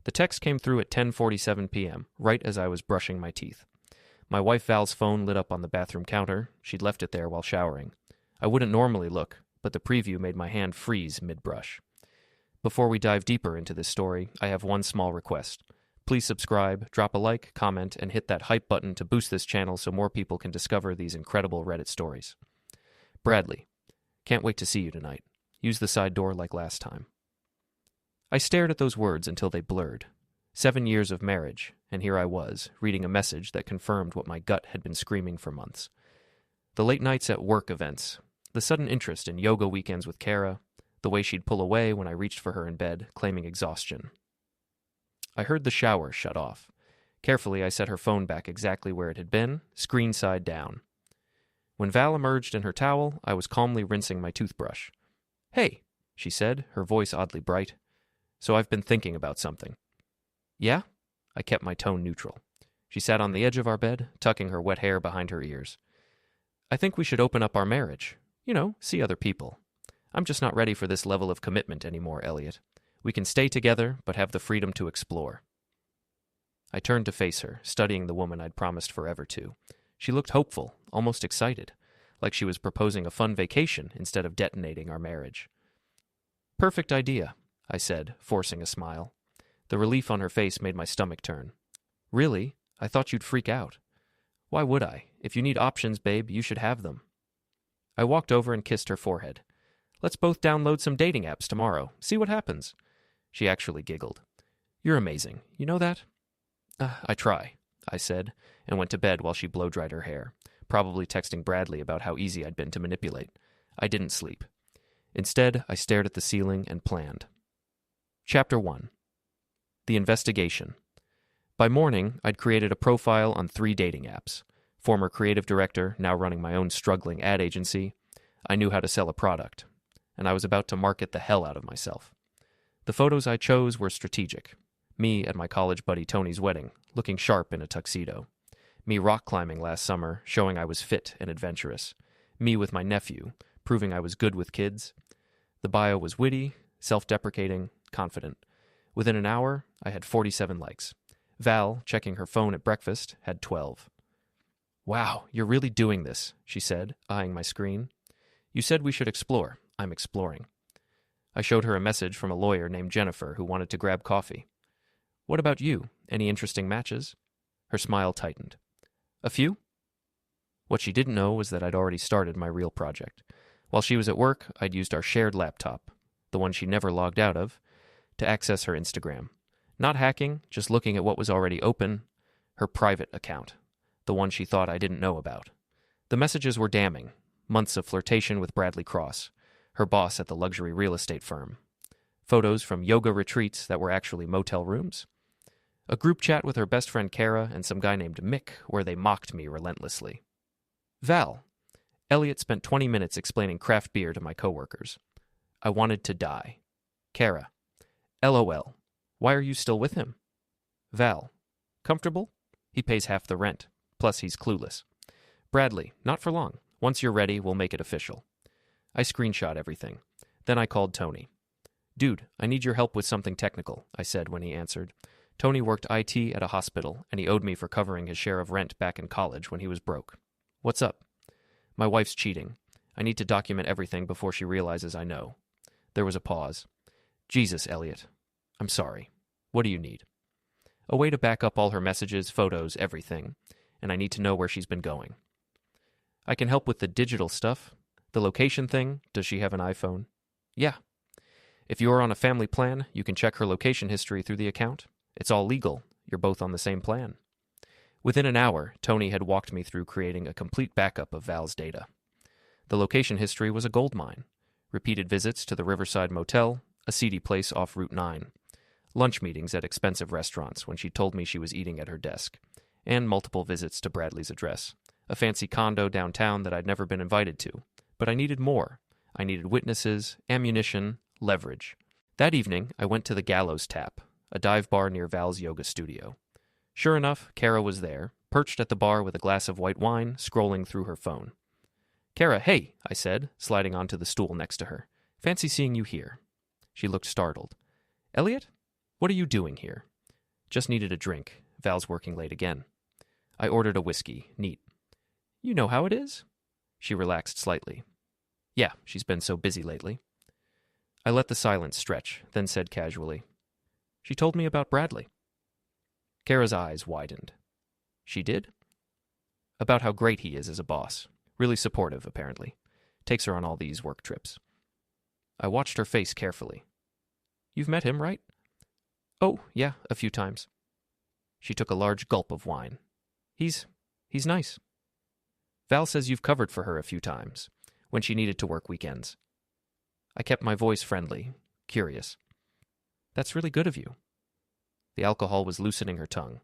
The text came through at 10:47 p.m., right as I was brushing my teeth. My wife Val's phone lit up on the bathroom counter. She'd left it there while showering. I wouldn't normally look, but the preview made my hand freeze mid-brush. Before we dive deeper into this story, I have one small request. Please subscribe, drop a like, comment, and hit that hype button to boost this channel so more people can discover these incredible Reddit stories. Bradley, can't wait to see you tonight. Use the side door like last time. I stared at those words until they blurred. 7 years of marriage, and here I was, reading a message that confirmed what my gut had been screaming for months. The late nights at work events, the sudden interest in yoga weekends with Kara, the way she'd pull away when I reached for her in bed, claiming exhaustion. I heard the shower shut off. Carefully, I set her phone back exactly where it had been, screen side down. When Val emerged in her towel, I was calmly rinsing my toothbrush. "Hey," she said, her voice oddly bright. "So I've been thinking about something." "Yeah?" I kept my tone neutral. She sat on the edge of our bed, tucking her wet hair behind her ears. "I think we should open up our marriage. See other people. I'm just not ready for this level of commitment anymore, Eliot. We can stay together, but have the freedom to explore." I turned to face her, studying the woman I'd promised forever to. She looked hopeful, almost excited, like she was proposing a fun vacation instead of detonating our marriage. "Perfect idea," I said, forcing a smile. The relief on her face made my stomach turn. "Really? I thought you'd freak out." "Why would I? If you need options, babe, you should have them." I walked over and kissed her forehead. "Let's both download some dating apps tomorrow. See what happens." She actually giggled. "You're amazing. You know that?" I try," I said, and went to bed while she blow-dried her hair, probably texting Bradley about how easy I'd been to manipulate. I didn't sleep. Instead, I stared at the ceiling and planned. Chapter 1. The Investigation. By morning, I'd created a profile on 3 dating apps. Former creative director, now running my own struggling ad agency. I knew how to sell a product, and I was about to market the hell out of myself. The photos I chose were strategic. Me at my college buddy Tony's wedding, looking sharp in a tuxedo. Me rock climbing last summer, showing I was fit and adventurous. Me with my nephew, proving I was good with kids. The bio was witty, self-deprecating, confident. Within an hour, I had 47 likes. Val, checking her phone at breakfast, had 12. "Wow, you're really doing this," she said, eyeing my screen. "You said we should explore. I'm exploring." I showed her a message from a lawyer named Jennifer who wanted to grab coffee. "What about you? Any interesting matches?" Her smile tightened. "A few?" What she didn't know was that I'd already started my real project. While she was at work, I'd used our shared laptop, the one she never logged out of, to access her Instagram. Not hacking, just looking at what was already open, her private account, the one she thought I didn't know about. The messages were damning. Months of flirtation with Bradley Cross, her boss at the luxury real estate firm. Photos from yoga retreats that were actually motel rooms. A group chat with her best friend Kara and some guy named Mick where they mocked me relentlessly. Val. Eliot spent 20 minutes explaining craft beer to my coworkers. I wanted to die. Kara. LOL. Why are you still with him? Val. Comfortable? He pays half the rent. Plus he's clueless. Bradley. Not for long. Once you're ready, we'll make it official. I screenshot everything. Then I called Tony. Dude, I need your help with something technical, I said when he answered. Tony worked IT at a hospital, and he owed me for covering his share of rent back in college when he was broke. What's up? My wife's cheating. I need to document everything before she realizes I know. There was a pause. Jesus, Eliot. I'm sorry. What do you need? A way to back up all her messages, photos, everything. And I need to know where she's been going. I can help with the digital stuff. The location thing. Does she have an iPhone? Yeah. If you are on a family plan, you can check her location history through the account. It's all legal. You're both on the same plan. Within an hour, Tony had walked me through creating a complete backup of Val's data. The location history was a goldmine. Repeated visits to the Riverside Motel, a seedy place off Route 9. Lunch meetings at expensive restaurants when she told me she was eating at her desk. And multiple visits to Bradley's address. A fancy condo downtown that I'd never been invited to. But I needed more. I needed witnesses, ammunition, leverage. That evening, I went to the Gallows Tap, a dive bar near Val's yoga studio. Sure enough, Kara was there, perched at the bar with a glass of white wine, scrolling through her phone. Kara, hey, I said, sliding onto the stool next to her. Fancy seeing you here. She looked startled. Eliot? What are you doing here? Just needed a drink. Val's working late again. I ordered a whiskey, neat. You know how it is? She relaxed slightly. Yeah, she's been so busy lately. I let the silence stretch, then said casually, She told me about Bradley. Kara's eyes widened. She did? About how great he is as a boss. Really supportive, apparently. Takes her on all these work trips. I watched her face carefully. You've met him, right? Oh, yeah, a few times. She took a large gulp of wine. He's nice. Val says you've covered for her a few times, when she needed to work weekends. I kept my voice friendly, curious. That's really good of you. The alcohol was loosening her tongue.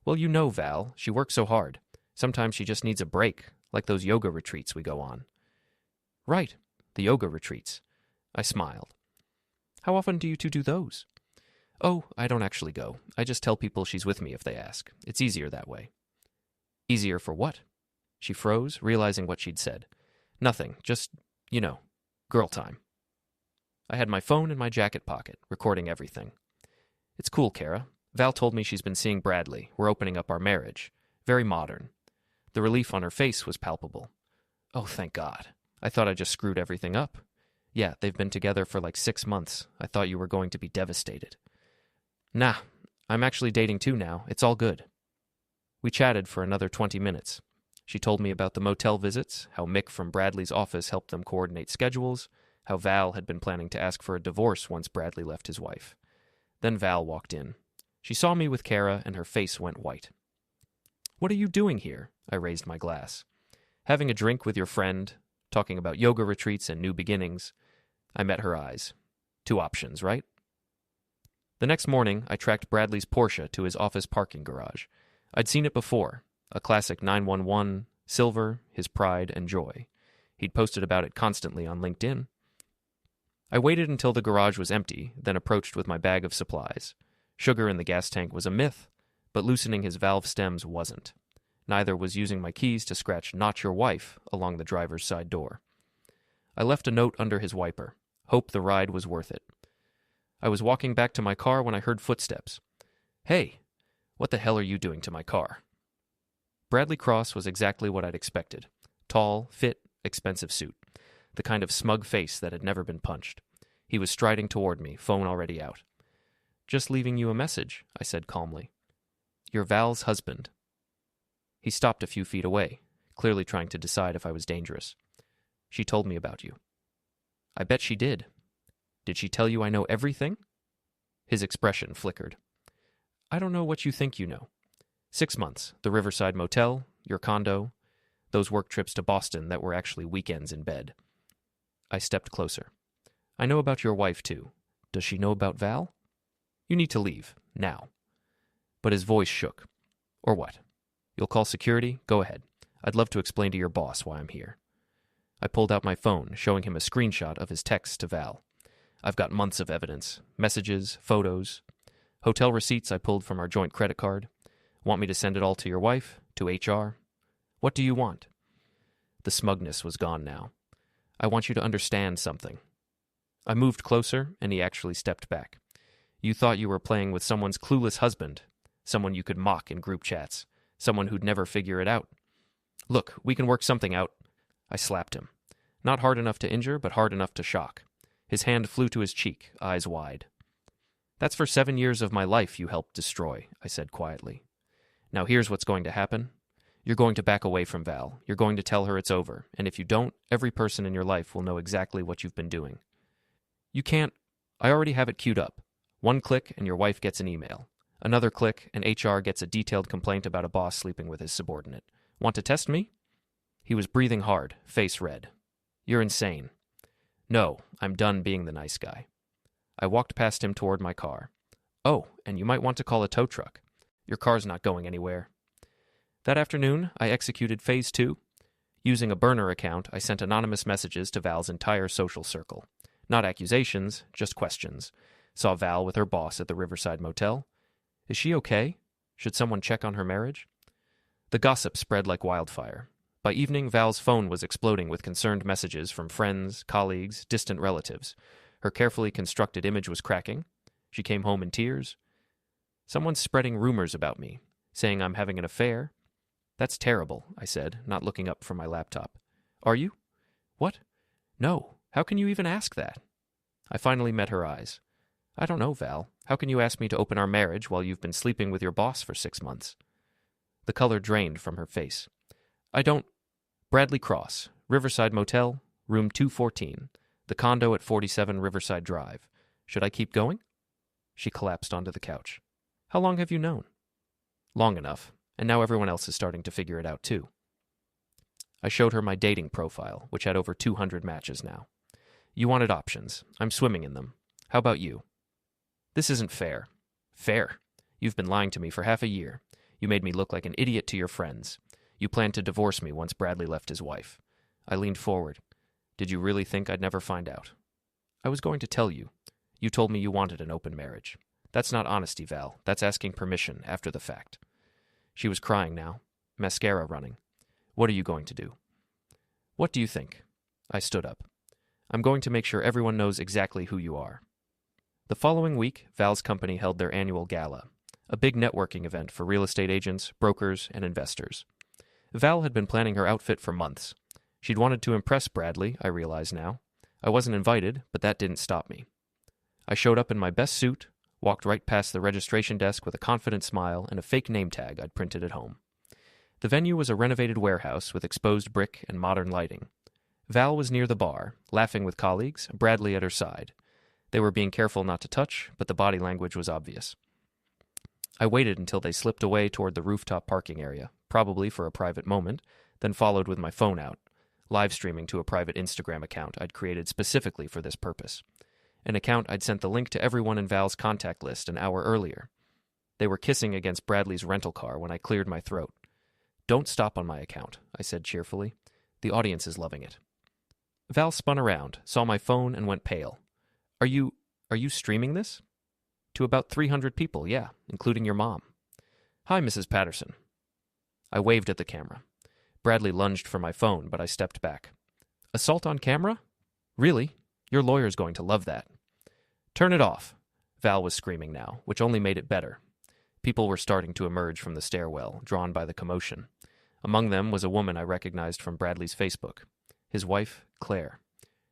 Well, you know, Val, she works so hard. Sometimes she just needs a break, like those yoga retreats we go on. Right, the yoga retreats. I smiled. How often do you two do those? Oh, I don't actually go. I just tell people she's with me if they ask. It's easier that way. Easier for what? She froze, realizing what she'd said. Nothing, just, girl time. I had my phone in my jacket pocket, recording everything. It's cool, Kara. Val told me she's been seeing Bradley. We're opening up our marriage. Very modern. The relief on her face was palpable. Oh, thank God. I thought I just screwed everything up. Yeah, they've been together for like 6 months. I thought you were going to be devastated. Nah, I'm actually dating too now. It's all good. We chatted for another 20 minutes. She told me about the motel visits, how Mick from Bradley's office helped them coordinate schedules, how Val had been planning to ask for a divorce once Bradley left his wife. Then Val walked in. She saw me with Kara, and her face went white. What are you doing here? I raised my glass. Having a drink with your friend, talking about yoga retreats and new beginnings. I met her eyes. 2 options, right? The next morning, I tracked Bradley's Porsche to his office parking garage. I'd seen it before, a classic 911, silver, his pride and joy. He'd posted about it constantly on LinkedIn. I waited until the garage was empty, then approached with my bag of supplies. Sugar in the gas tank was a myth, but loosening his valve stems wasn't. Neither was using my keys to scratch "Not Your Wife" along the driver's side door. I left a note under his wiper. Hope the ride was worth it. I was walking back to my car when I heard footsteps. Hey, what the hell are you doing to my car? Bradley Cross was exactly what I'd expected. Tall, fit, expensive suit. The kind of smug face that had never been punched. He was striding toward me, phone already out. Just leaving you a message, I said calmly. You're Val's husband. He stopped a few feet away, clearly trying to decide if I was dangerous. She told me about you. I bet she did. Did she tell you I know everything? His expression flickered. I don't know what you think you know. 6 months, the Riverside Motel, your condo, those work trips to Boston that were actually weekends in bed. I stepped closer. I know about your wife, too. Does she know about Val? You need to leave, now. But his voice shook. Or what? You'll call security? Go ahead. I'd love to explain to your boss why I'm here. I pulled out my phone, showing him a screenshot of his text to Val. I've got months of evidence. Messages, photos. Hotel receipts I pulled from our joint credit card. Want me to send it all to your wife? To HR? What do you want? The smugness was gone now. I want you to understand something. I moved closer, and he actually stepped back. You thought you were playing with someone's clueless husband, someone you could mock in group chats, someone who'd never figure it out. Look, we can work something out. I slapped him. Not hard enough to injure, but hard enough to shock. His hand flew to his cheek, eyes wide. That's for 7 years of my life you helped destroy, I said quietly. Now here's what's going to happen. You're going to back away from Val. You're going to tell her it's over, and if you don't, every person in your life will know exactly what you've been doing. You can't. I already have it queued up. 1 click and your wife gets an email. Another click and HR gets a detailed complaint about a boss sleeping with his subordinate. Want to test me? He was breathing hard, face red. You're insane. No, I'm done being the nice guy. I walked past him toward my car. Oh, and you might want to call a tow truck. Your car's not going anywhere. That afternoon, I executed Phase 2. Using a burner account, I sent anonymous messages to Val's entire social circle. Not accusations, just questions. Saw Val with her boss at the Riverside Motel. Is she okay? Should someone check on her marriage? The gossip spread like wildfire. By evening, Val's phone was exploding with concerned messages from friends, colleagues, distant relatives. Her carefully constructed image was cracking. She came home in tears. Someone's spreading rumors about me, saying I'm having an affair. That's terrible, I said, not looking up from my laptop. Are you? What? No. How can you even ask that? I finally met her eyes. I don't know, Val. How can you ask me to open our marriage while you've been sleeping with your boss for 6 months? The color drained from her face. I don't... Bradley Cross, Riverside Motel, room 214, the condo at 47 Riverside Drive. Should I keep going? She collapsed onto the couch. How long have you known? Long enough, and now everyone else is starting to figure it out too. I showed her my dating profile, which had over 200 matches now. You wanted options. I'm swimming in them. How about you? This isn't fair. Fair? You've been lying to me for half a year. You made me look like an idiot to your friends. You planned to divorce me once Bradley left his wife. I leaned forward. Did you really think I'd never find out? I was going to tell you. You told me you wanted an open marriage. That's not honesty, Val. That's asking permission after the fact. She was crying now, mascara running. What are you going to do? What do you think? I stood up. I'm going to make sure everyone knows exactly who you are. The following week, Val's company held their annual gala, a big networking event for real estate agents, brokers, and investors. Val had been planning her outfit for months. She'd wanted to impress Bradley, I realize now. I wasn't invited, but that didn't stop me. I showed up in my best suit, walked right past the registration desk with a confident smile and a fake name tag I'd printed at home. The venue was a renovated warehouse with exposed brick and modern lighting. Val was near the bar, laughing with colleagues, Bradley at her side. They were being careful not to touch, but the body language was obvious. I waited until they slipped away toward the rooftop parking area, probably for a private moment, then followed with my phone out, live streaming to a private Instagram account I'd created specifically for this purpose. An account I'd sent the link to everyone in Val's contact list an hour earlier. They were kissing against Bradley's rental car when I cleared my throat. Don't stop on my account, I said cheerfully. The audience is loving it. Val spun around, saw my phone, and went pale. Are you streaming this? To about 300 people, yeah, including your mom. Hi, Mrs. Patterson. I waved at the camera. Bradley lunged for my phone, but I stepped back. Assault on camera? Really? Your lawyer's going to love that. Turn it off, Val was screaming now, which only made it better. People were starting to emerge from the stairwell, drawn by the commotion. Among them was a woman I recognized from Bradley's Facebook. His wife, Claire.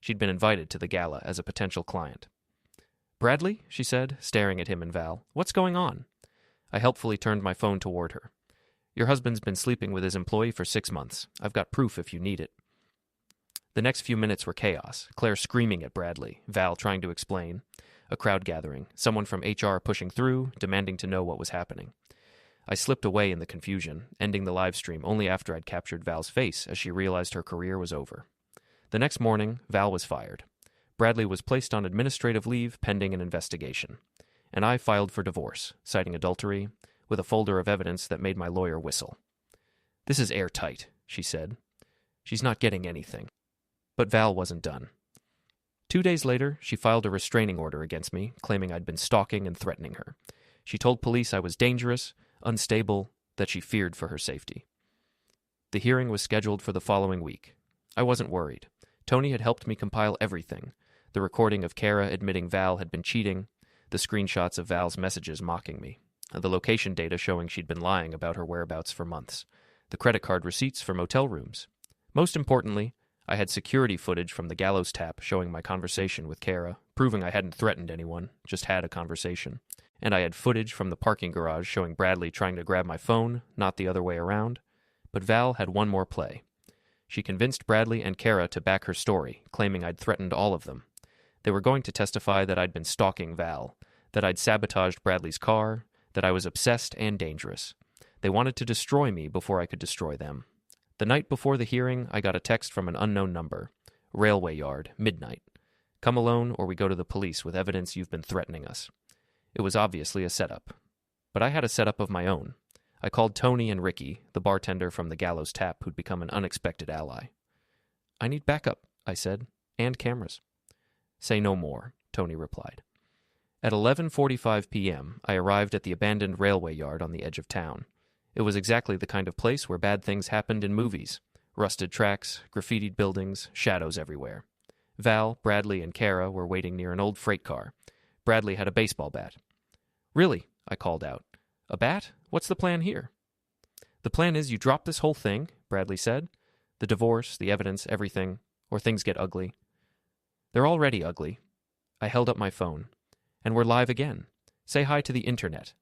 She'd been invited to the gala as a potential client. Bradley, she said, staring at him and Val, what's going on? I helpfully turned my phone toward her. Your husband's been sleeping with his employee for 6 months. I've got proof if you need it. The next few minutes were chaos, Claire screaming at Bradley, Val trying to explain, a crowd gathering, someone from HR pushing through, demanding to know what was happening. I slipped away in the confusion, ending the live stream only after I'd captured Val's face as she realized her career was over. The next morning, Val was fired. Bradley was placed on administrative leave pending an investigation, and I filed for divorce, citing adultery, with a folder of evidence that made my lawyer whistle. This is airtight, she said. She's not getting anything. But Val wasn't done. 2 days later, she filed a restraining order against me, claiming I'd been stalking and threatening her. She told police I was dangerous, unstable, that she feared for her safety. The hearing was scheduled for the following week. I wasn't worried. Tony had helped me compile everything. The recording of Kara admitting Val had been cheating, the screenshots of Val's messages mocking me, the location data showing she'd been lying about her whereabouts for months, the credit card receipts for motel rooms. Most importantly, I had security footage from the gallows tap showing my conversation with Kara, proving I hadn't threatened anyone, just had a conversation. And I had footage from the parking garage showing Bradley trying to grab my phone, not the other way around. But Val had one more play. She convinced Bradley and Kara to back her story, claiming I'd threatened all of them. They were going to testify that I'd been stalking Val, that I'd sabotaged Bradley's car, that I was obsessed and dangerous. They wanted to destroy me before I could destroy them. The night before the hearing, I got a text from an unknown number. Railway yard, midnight. Come alone or we go to the police with evidence you've been threatening us. It was obviously a setup. But I had a setup of my own. I called Tony and Ricky, the bartender from the gallows tap who'd become an unexpected ally. I need backup, I said, and cameras. Say no more, Tony replied. At 11:45 p.m., I arrived at the abandoned railway yard on the edge of town. It was exactly the kind of place where bad things happened in movies. Rusted tracks, graffitied buildings, shadows everywhere. Val, Bradley, and Kara were waiting near an old freight car. Bradley had a baseball bat. Really, I called out. A bat? What's the plan here? The plan is you drop this whole thing, Bradley said. The divorce, the evidence, everything, or things get ugly. They're already ugly. I held up my phone. And we're live again. Say hi to the internet.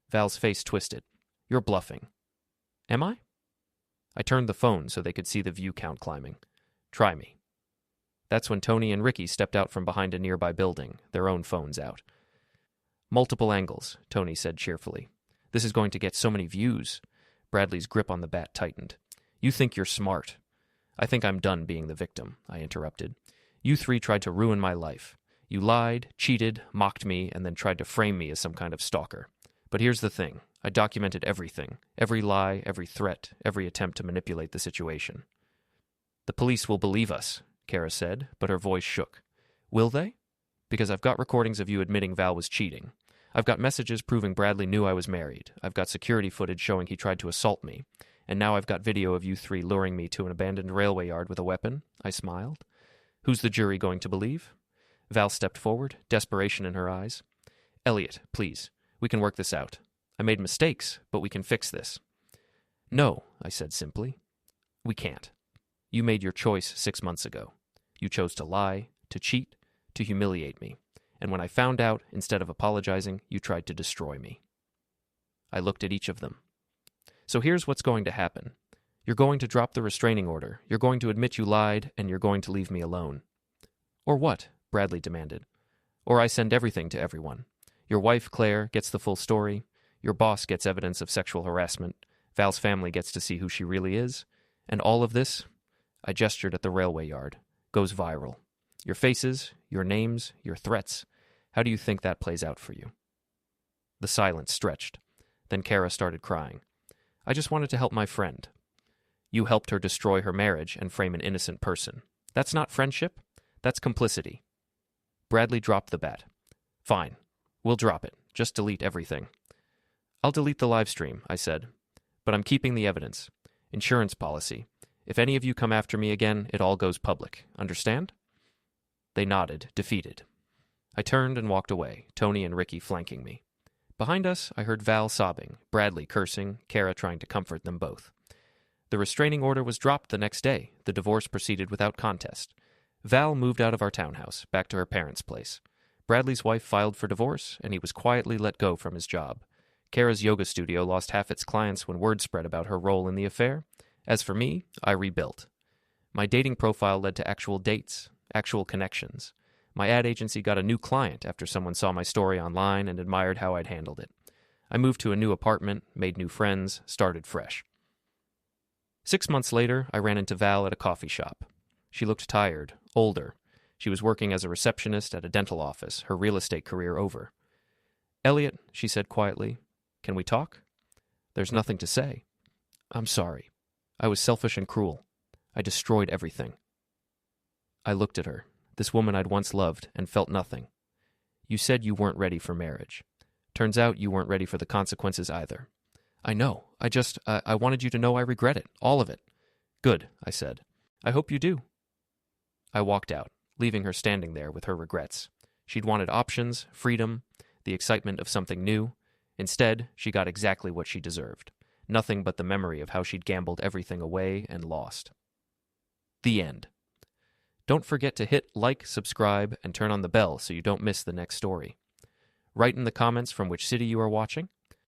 Val's face twisted. You're bluffing. Am I? I turned the phone so they could see the view count climbing. Try me. That's when Tony and Ricky stepped out from behind a nearby building, their own phones out. Multiple angles, Tony said cheerfully. This is going to get so many views. Bradley's grip on the bat tightened. You think you're smart. I think I'm done being the victim, I interrupted. You three tried to ruin my life. You lied, cheated, mocked me, and then tried to frame me as some kind of stalker. But here's the thing. I documented everything. Every lie, every threat, every attempt to manipulate the situation. The police will believe us, Kara said, but her voice shook. Will they? Because I've got recordings of you admitting Val was cheating. I've got messages proving Bradley knew I was married. I've got security footage showing he tried to assault me. And now I've got video of you three luring me to an abandoned railway yard with a weapon. I smiled. Who's the jury going to believe? Val stepped forward, desperation in her eyes. Eliot, please. We can work this out. I made mistakes, but we can fix this. No, I said simply. We can't. You made your choice 6 months ago. You chose to lie, to cheat, to humiliate me. And when I found out, instead of apologizing, you tried to destroy me. I looked at each of them. So here's what's going to happen. You're going to drop the restraining order. You're going to admit you lied, and you're going to leave me alone. Or what? Bradley demanded. Or I send everything to everyone. Your wife, Claire, gets the full story. Your boss gets evidence of sexual harassment. Val's family gets to see who she really is. And all of this, I gestured at the railway yard, goes viral. Your faces, your names, your threats. How do you think that plays out for you? The silence stretched. Then Kara started crying. I just wanted to help my friend. You helped her destroy her marriage and frame an innocent person. That's not friendship. That's complicity. Bradley dropped the bat. Fine. We'll drop it. Just delete everything. I'll delete the live stream, I said. But I'm keeping the evidence. Insurance policy. If any of you come after me again, it all goes public. Understand? They nodded, defeated. I turned and walked away, Tony and Ricky flanking me. Behind us, I heard Val sobbing, Bradley cursing, Kara trying to comfort them both. The restraining order was dropped the next day. The divorce proceeded without contest. Val moved out of our townhouse, back to her parents' place. Bradley's wife filed for divorce, and he was quietly let go from his job. Kara's yoga studio lost half its clients when word spread about her role in the affair. As for me, I rebuilt. My dating profile led to actual dates, actual connections. My ad agency got a new client after someone saw my story online and admired how I'd handled it. I moved to a new apartment, made new friends, started fresh. 6 months later, I ran into Val at a coffee shop. She looked tired, older. She was working as a receptionist at a dental office, her real estate career over. Eliot, she said quietly, can we talk? There's nothing to say. I'm sorry. I was selfish and cruel. I destroyed everything. I looked at her, this woman I'd once loved, and felt nothing. You said you weren't ready for marriage. Turns out you weren't ready for the consequences either. I know. I wanted you to know I regret it, all of it. Good, I said. I hope you do. I walked out, leaving her standing there with her regrets. She'd wanted options, freedom, the excitement of something new. Instead, she got exactly what she deserved. Nothing but the memory of how she'd gambled everything away and lost. The end. Don't forget to hit like, subscribe, and turn on the bell so you don't miss the next story. Write in the comments from which city you are watching.